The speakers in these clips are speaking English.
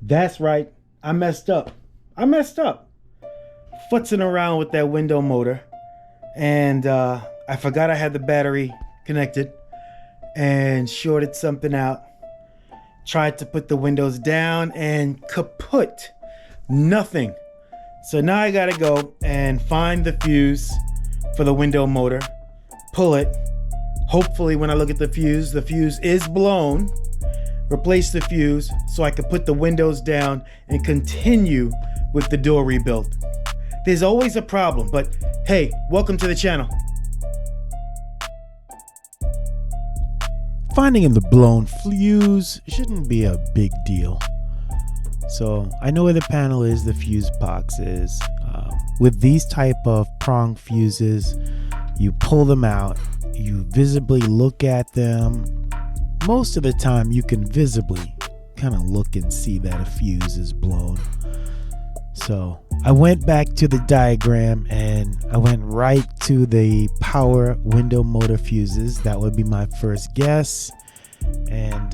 That's right, I messed up. Futzing around with that window motor, and I forgot I had the battery connected and shorted something out. Tried to put the windows down and kaput. Nothing. So now I gotta go and find the fuse for the window motor, pull it. Hopefully when I look at the fuse is blown. Replace the fuse so I can put the windows down and continue with the door rebuild. There's always a problem, but hey, welcome to the channel. Finding the blown fuse shouldn't be a big deal. So I know where the panel is, the fuse box is. With these type of prong fuses, you pull them out, you visibly look at them. Most of the time you can visibly kind of look and see that a fuse is blown. So I went back to the diagram and I went right to the power window motor fuses. That would be my first guess. And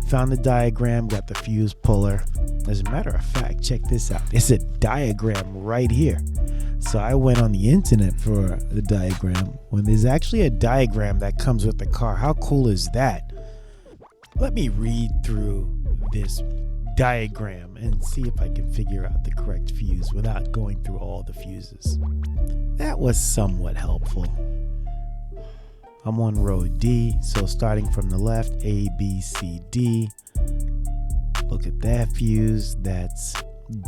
found the diagram, got the fuse puller. As a matter of fact, check this out. It's a diagram right here. So I went on the internet for the diagram when there's actually a diagram that comes with the car. How cool is that? Let me read through this diagram and see if I can figure out the correct fuse without going through all the fuses. That was somewhat helpful. I'm on row D, so starting from the left, A, B, C, D. Look at that fuse, that's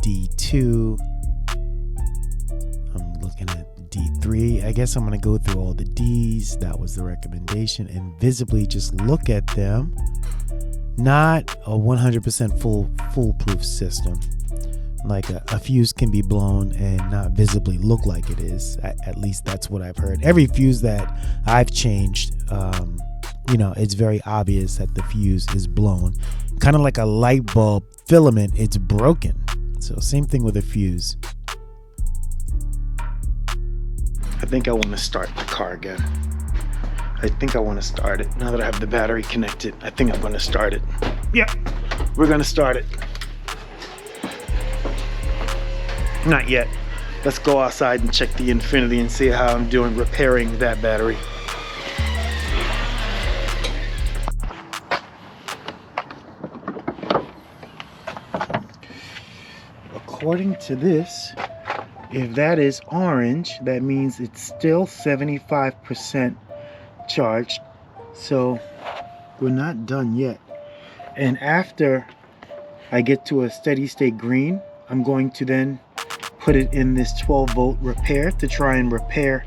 D2. I'm looking at D3. I guess I'm gonna go through all the Ds. That was the recommendation, and visibly just look at them. Not a 100% foolproof system. Like a fuse can be blown and not visibly look like it is. At least that's what I've heard. Every fuse that I've changed, it's very obvious that the fuse is blown. Kind of like a light bulb filament, it's broken. So same thing with a fuse. I think I want to start the car again. I think I want to start it. Now that I have the battery connected, I think I'm going to start it. Yeah, we're going to start it. Not yet. Let's go outside and check the Infinity and see how I'm doing repairing that battery. According to this, if that is orange, that means it's still 75% charged. So we're not done yet. And after I get to a steady state green, I'm going to then put it in this 12-volt repair to try and repair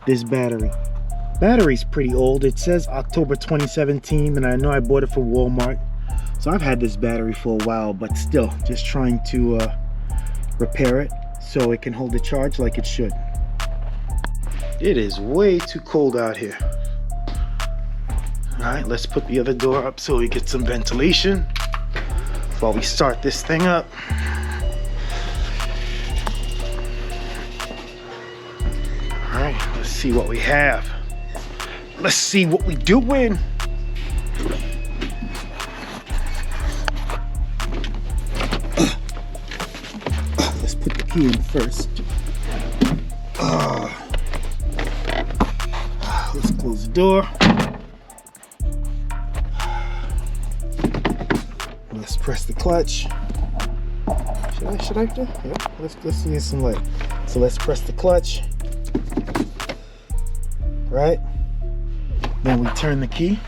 this battery. Battery's pretty old. It says October 2017, and I know I bought it from Walmart. So I've had this battery for a while, but still just trying to repair it so it can hold the charge like it should. It is way too cold out here. All right, let's put the other door up so we get some ventilation while we start this thing up. All right, let's see what we have. Let's see what we doing. Let's put the key in first. Let's close the door. Let's press the clutch. Should I do? Yeah, let's use some light. So let's press the clutch. Right? Then we turn the key.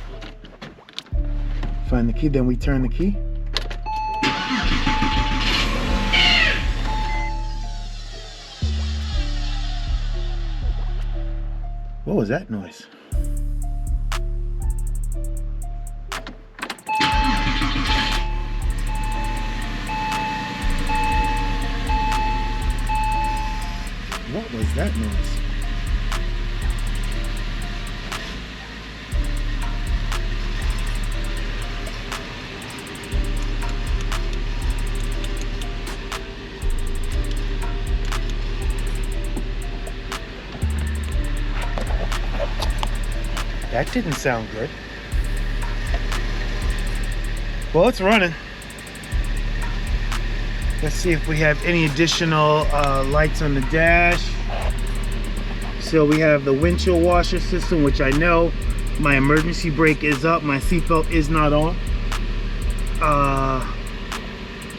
Find the key, then we turn the key. What was that noise? What was that noise? That didn't sound good. Well, it's running. Let's see if we have any additional lights on the dash. So we have the windshield washer system, which I know. My emergency brake is up, my seatbelt is not on.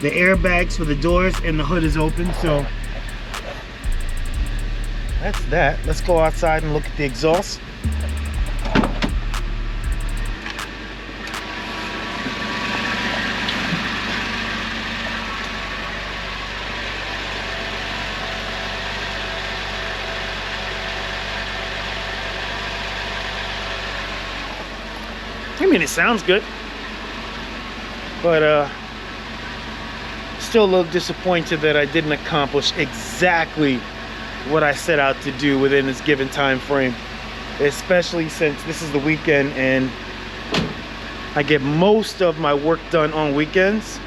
The airbags for the doors and the hood is open, so that's that. Let's go outside and look at the exhaust. I mean, it sounds good, but still a little disappointed that I didn't accomplish exactly what I set out to do within this given time frame, especially since this is the weekend and I get most of my work done on weekends.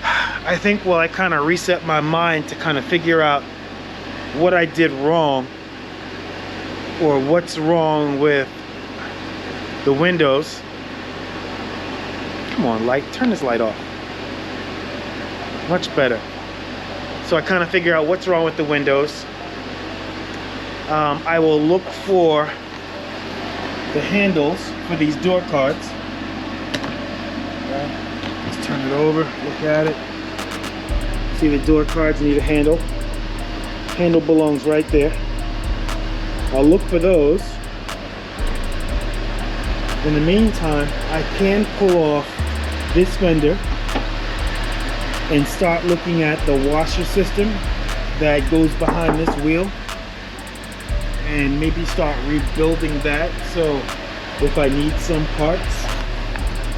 I think while I kind of reset my mind to kind of figure out what I did wrong or what's wrong with the windows. Come on, light, turn this light off. Much better. So I kind of figure out what's wrong with the windows. I will look for the handles for these door cards. Let's turn it over, look at it. See, the door cards need a handle. Handle belongs right there. I'll look for those. In the meantime, I can pull off this fender and start looking at the washer system that goes behind this wheel and maybe start rebuilding that, so if I need some parts,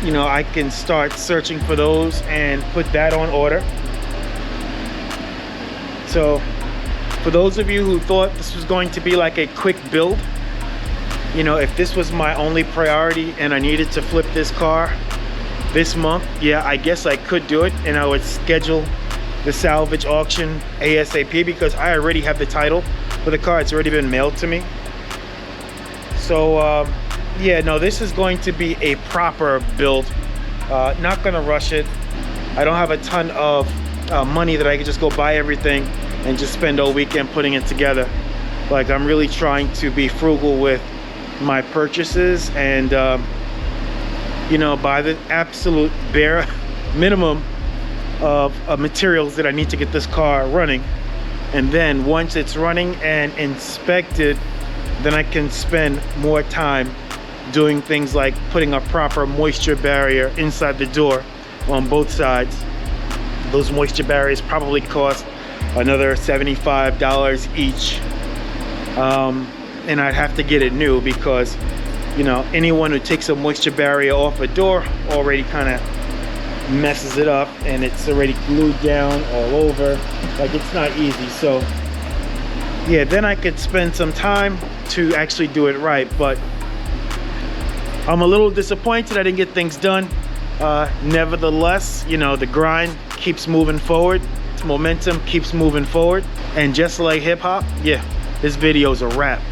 you know, I can start searching for those and put that on order. So for those of you who thought this was going to be like a quick build, you know, if this was my only priority and I needed to flip this car this month, yeah, I guess I could do it, and I would schedule the salvage auction ASAP because I already have the title for the car. It's already been mailed to me. So yeah, no, this is going to be a proper build. Not gonna rush it. I don't have a ton of money that I could just go buy everything and just spend all weekend putting it together. Like, I'm really trying to be frugal with my purchases and you know, buy the absolute bare minimum of materials that I need to get this car running, and then once it's running and inspected, then I can spend more time doing things like putting a proper moisture barrier inside the door on both sides. Those moisture barriers probably cost another $75 each, and I'd have to get it new because, you know, anyone who takes a moisture barrier off a door already kind of messes it up, and it's already glued down all over. Like, it's not easy. So yeah, then I could spend some time to actually do it right, but I'm a little disappointed I didn't get things done. Nevertheless, you know, the grind keeps moving forward. Momentum keeps moving forward, and just like hip-hop, yeah, this video is a wrap.